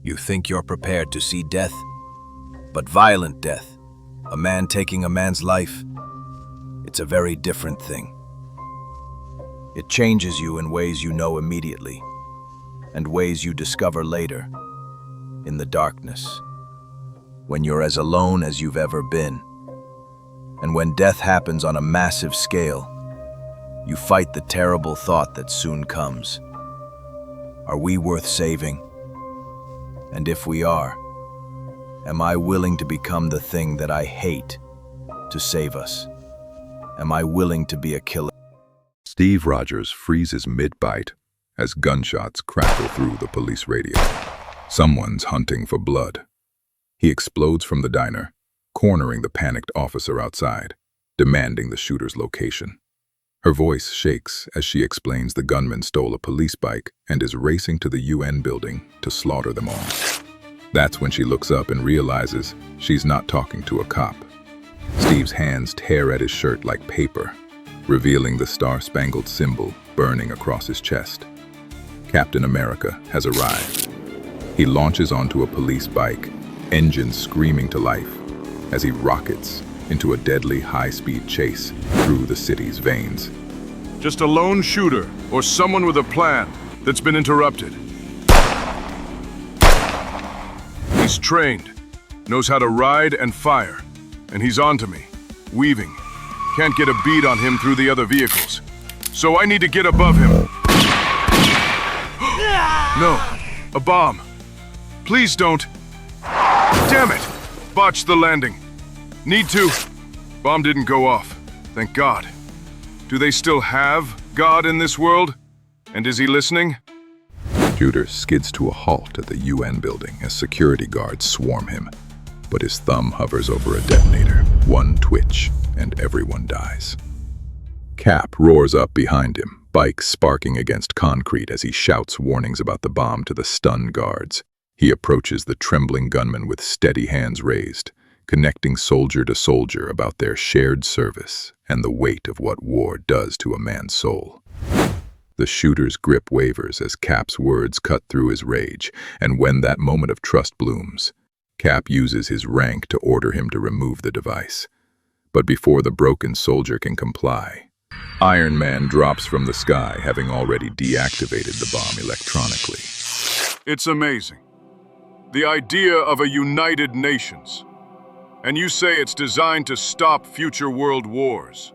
You think you're prepared to see death, but violent death, a man taking a man's life, it's a very different thing. It changes you in ways you know immediately, and ways you discover later, in the darkness, when you're as alone as you've ever been. And when death happens on a massive scale, you fight the terrible thought that soon comes. Are we worth saving? And if we are, am I willing to become the thing that I hate to save us? Am I willing to be a killer? Steve Rogers freezes mid-bite as gunshots crackle through the police radio. Someone's hunting for blood. He explodes from the diner, cornering the panicked officer outside, demanding the shooter's location. Her voice shakes as she explains the gunman stole a police bike and is racing to the UN building to slaughter them all. That's when she looks up and realizes she's not talking to a cop. Steve's hands tear at his shirt like paper, revealing the star-spangled symbol burning across his chest. Captain America has arrived. He launches onto a police bike, engines screaming to life, as he rockets into a deadly high-speed chase through the city's veins. Just a lone shooter or someone with a plan that's been interrupted. He's trained, knows how to ride and fire, and he's onto me, weaving. Can't get a bead on him through the other vehicles, so I need to get above him. No, a bomb. Please don't. Damn it! Botched the landing. Need to. Bomb didn't go off. Thank God. Do they still have God in this world? And is he listening? Shooter skids to a halt at the UN building as security guards swarm him. But his thumb hovers over a detonator. One twitch, and everyone dies. Cap roars up behind him, bike sparking against concrete as he shouts warnings about the bomb to the stunned guards. He approaches the trembling gunman with steady hands raised, connecting soldier to soldier about their shared service and the weight of what war does to a man's soul. The shooter's grip wavers as Cap's words cut through his rage, and when that moment of trust blooms, Cap uses his rank to order him to remove the device. But before the broken soldier can comply, Iron Man drops from the sky, having already deactivated the bomb electronically. It's amazing. The idea of a united nations. And you say it's designed to stop future world wars.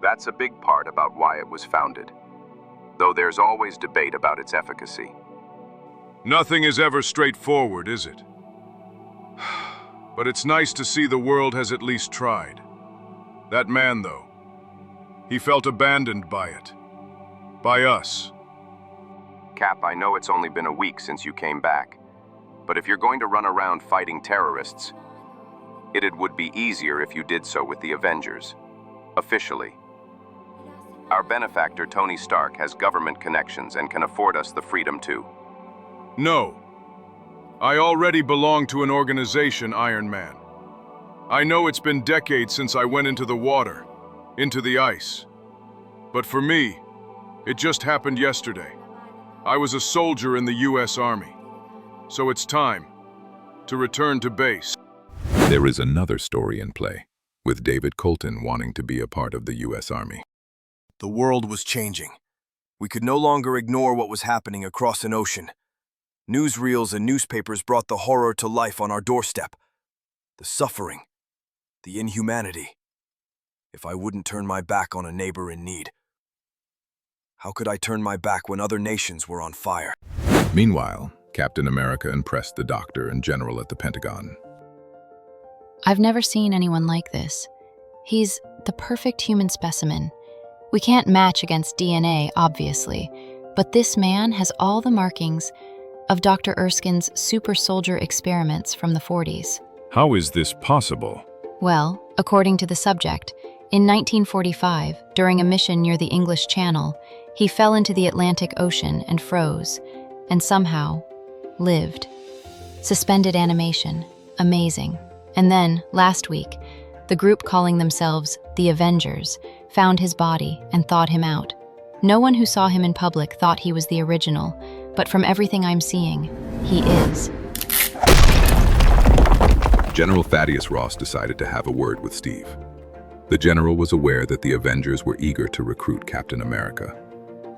That's a big part about why it was founded, though there's always debate about its efficacy. Nothing is ever straightforward, is it? But it's nice to see the world has at least tried. That man, though, he felt abandoned by it. By us. Cap, I know it's only been a week since you came back, but if you're going to run around fighting terrorists, it would be easier if you did so with the Avengers, officially. Our benefactor, Tony Stark, has government connections and can afford us the freedom to. No. I already belong to an organization, Iron Man. I know it's been decades since I went into the water, into the ice. But for me, it just happened yesterday. I was a soldier in the US Army. So it's time to return to base. There is another story in play, with David Colton wanting to be a part of the US Army. The world was changing. We could no longer ignore what was happening across an ocean. Newsreels and newspapers brought the horror to life on our doorstep. The suffering, the inhumanity. If I wouldn't turn my back on a neighbor in need, how could I turn my back when other nations were on fire? Meanwhile, Captain America impressed the doctor and general at the Pentagon. I've never seen anyone like this. He's the perfect human specimen. We can't match against DNA, obviously, but this man has all the markings of Dr. Erskine's super soldier experiments from the 40s. How is this possible? Well, according to the subject, in 1945, during a mission near the English Channel, he fell into the Atlantic Ocean and froze, and somehow lived. Suspended animation. Amazing. And then, last week, the group calling themselves the Avengers found his body and thawed him out. No one who saw him in public thought he was the original, but from everything I'm seeing, he is. General Thaddeus Ross decided to have a word with Steve. The general was aware that the Avengers were eager to recruit Captain America,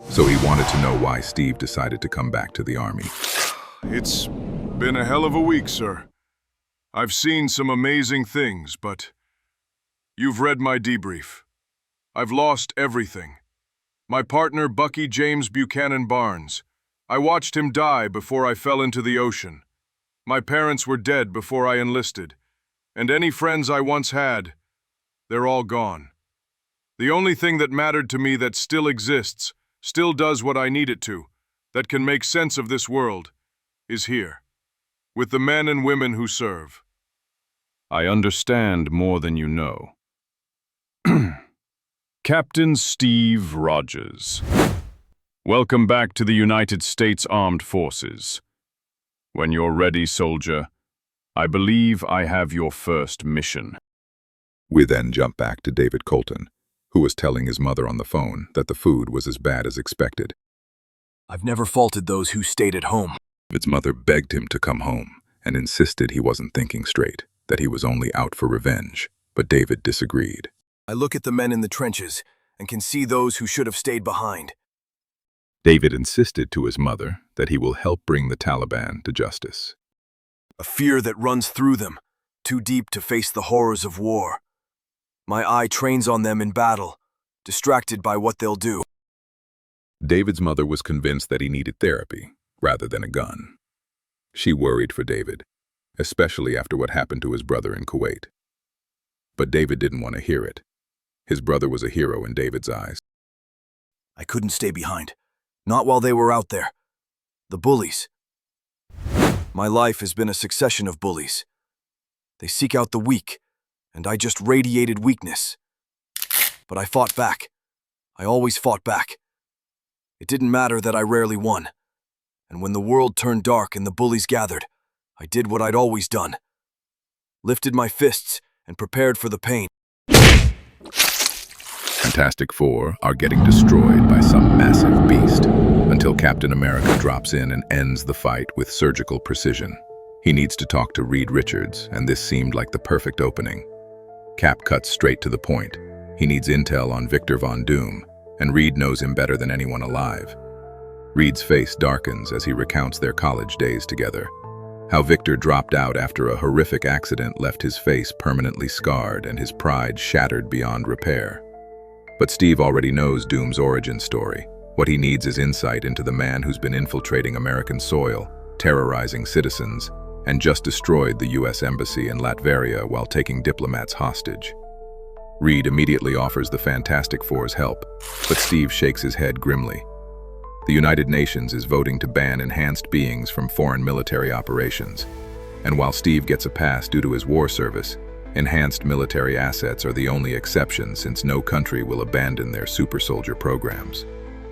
so he wanted to know why Steve decided to come back to the army. It's been a hell of a week, sir. I've seen some amazing things, but you've read my debrief. I've lost everything. My partner, Bucky James Buchanan Barnes. I watched him die before I fell into the ocean. My parents were dead before I enlisted, and any friends I once had, they're all gone. The only thing that mattered to me that still exists, still does what I need it to, that can make sense of this world, is here, with the men and women who serve. I understand more than you know. Captain Steve Rogers. Welcome back to the United States Armed Forces. When you're ready, soldier, I believe I have your first mission. We then jump back to David Colton, who was telling his mother on the phone that the food was as bad as expected. I've never faulted those who stayed at home. His mother begged him to come home and insisted he wasn't thinking straight, that he was only out for revenge, but David disagreed. I look at the men in the trenches and can see those who should have stayed behind. David insisted to his mother that he will help bring the Taliban to justice. A fear that runs through them, too deep to face the horrors of war. My eye trains on them in battle, distracted by what they'll do. David's mother was convinced that he needed therapy rather than a gun. She worried for David, especially after what happened to his brother in Kuwait. But David didn't want to hear it. His brother was a hero in David's eyes. I couldn't stay behind, not while they were out there. The bullies. My life has been a succession of bullies. They seek out the weak, and I just radiated weakness. But I fought back. I always fought back. It didn't matter that I rarely won. And when the world turned dark and the bullies gathered, I did what I'd always done. Lifted my fists and prepared for the pain. Fantastic Four are getting destroyed by some massive beast, until Captain America drops in and ends the fight with surgical precision. He needs to talk to Reed Richards, and this seemed like the perfect opening. Cap cuts straight to the point. He needs intel on Victor Von Doom, and Reed knows him better than anyone alive. Reed's face darkens as he recounts their college days together. How Victor dropped out after a horrific accident left his face permanently scarred and his pride shattered beyond repair. But Steve already knows Doom's origin story. What he needs is insight into the man who's been infiltrating American soil, terrorizing citizens, and just destroyed the U.S. Embassy in Latveria while taking diplomats hostage. Reed immediately offers the Fantastic Four's help, but Steve shakes his head grimly. The United Nations is voting to ban enhanced beings from foreign military operations, and while Steve gets a pass due to his war service, enhanced military assets are the only exception since no country will abandon their super soldier programs.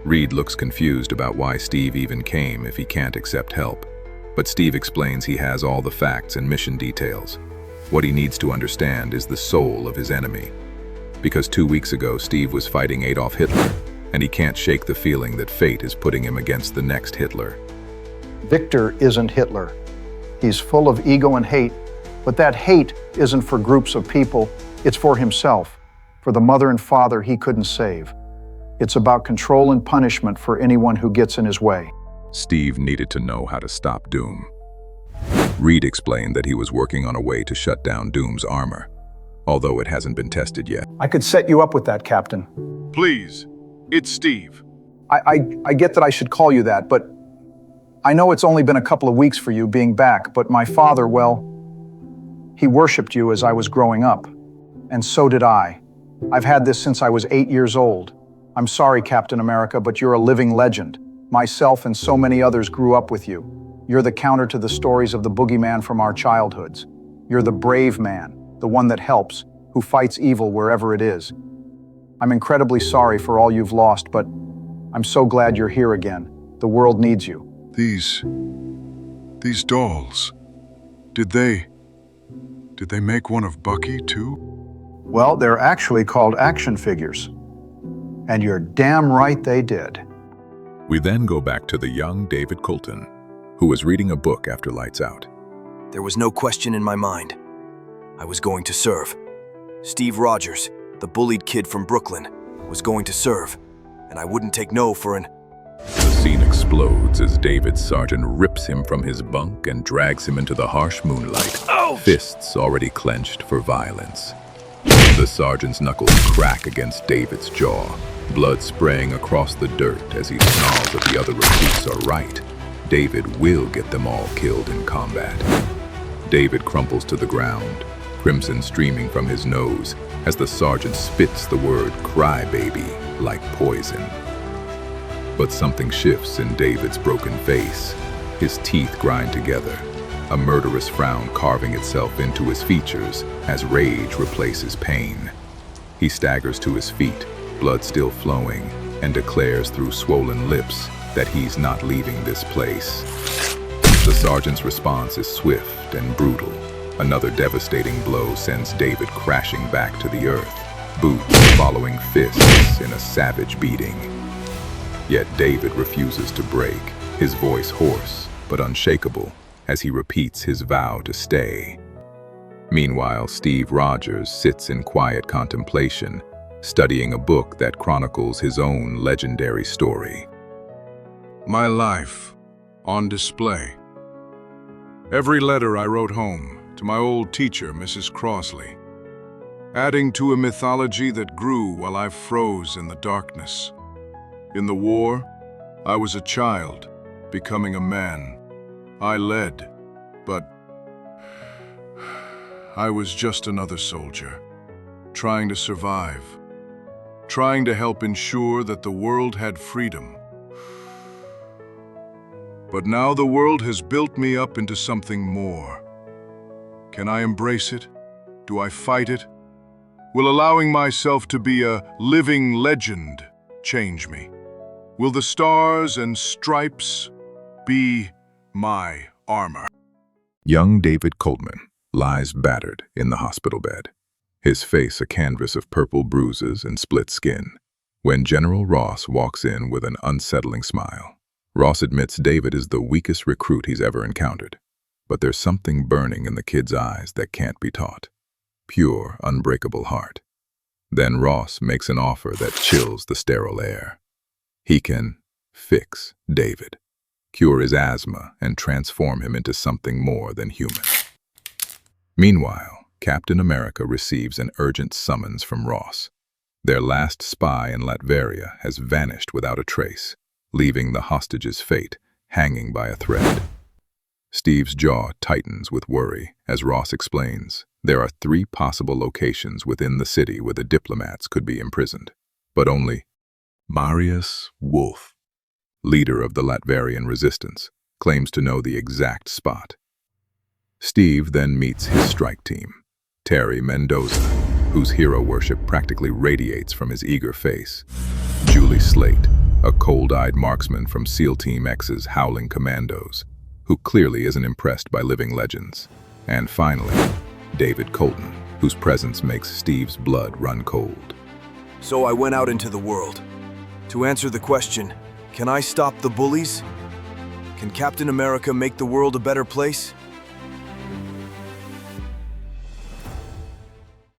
Reed looks confused about why Steve even came if he can't accept help, but Steve explains he has all the facts and mission details. What he needs to understand is the soul of his enemy. Because 2 weeks ago, Steve was fighting Adolf Hitler, and he can't shake the feeling that fate is putting him against the next Hitler. Victor isn't Hitler. He's full of ego and hate, but that hate isn't for groups of people, it's for himself, for the mother and father he couldn't save. It's about control and punishment for anyone who gets in his way. Steve needed to know how to stop Doom. Reed explained that he was working on a way to shut down Doom's armor, although it hasn't been tested yet. I could set you up with that, Captain. Please, it's Steve. I get that I should call you that, but I know it's only been a couple of weeks for you being back, but my father, well, he worshipped you as I was growing up, and so did I. I've had this since I was 8 years old. I'm sorry, Captain America, but you're a living legend. Myself and so many others grew up with you. You're the counter to the stories of the boogeyman from our childhoods. You're the brave man, the one that helps, who fights evil wherever it is. I'm incredibly sorry for all you've lost, but I'm so glad you're here again. The world needs you. These dolls, did they make one of Bucky too? Well, they're actually called action figures. And you're damn right they did. We then go back to the young David Colton, who was reading a book after lights out. There was no question in my mind. I was going to serve. Steve Rogers, the bullied kid from Brooklyn, was going to serve, and I wouldn't take no for an... The scene explodes as David's sergeant rips him from his bunk and drags him into the harsh moonlight, fists already clenched for violence. The sergeant's knuckles crack against David's jaw, blood spraying across the dirt as he snarls that the other recruits are right. David will get them all killed in combat. David crumples to the ground, crimson streaming from his nose as the sergeant spits the word "crybaby" like poison. But something shifts in David's broken face. His teeth grind together, a murderous frown carving itself into his features as rage replaces pain. He staggers to his feet, blood still flowing, and declares through swollen lips that he's not leaving this place. The sergeant's response is swift and brutal. Another devastating blow sends David crashing back to the earth, boots following fists in a savage beating. Yet David refuses to break, his voice hoarse but unshakable as he repeats his vow to stay. Meanwhile, Steve Rogers sits in quiet contemplation, studying a book that chronicles his own legendary story. My life on display. Every letter I wrote home to my old teacher, Mrs. Crossley, adding to a mythology that grew while I froze in the darkness. In the war, I was a child, becoming a man. I led, but I was just another soldier, trying to survive, trying to help ensure that the world had freedom. But now the world has built me up into something more. Can I embrace it? Do I fight it? Will allowing myself to be a living legend change me? Will the stars and stripes be my armor? Young David Colton lies battered in the hospital bed, his face a canvas of purple bruises and split skin, when General Ross walks in with an unsettling smile. Ross admits David is the weakest recruit he's ever encountered, but there's something burning in the kid's eyes that can't be taught. Pure, unbreakable heart. Then Ross makes an offer that chills the sterile air. He can fix David, cure his asthma, and transform him into something more than human. Meanwhile, Captain America receives an urgent summons from Ross. Their last spy in Latveria has vanished without a trace, leaving the hostage's fate hanging by a thread. Steve's jaw tightens with worry as Ross explains there are 3 possible locations within the city where the diplomats could be imprisoned, but only Marius Wolf, leader of the Latverian resistance, claims to know the exact spot. Steve then meets his strike team, Terry Mendoza, whose hero worship practically radiates from his eager face, Julie Slate, a cold-eyed marksman from SEAL Team X's Howling Commandos, who clearly isn't impressed by living legends, and finally, David Colton, whose presence makes Steve's blood run cold. So I went out into the world. To answer the question, can I stop the bullies? Can Captain America make the world a better place?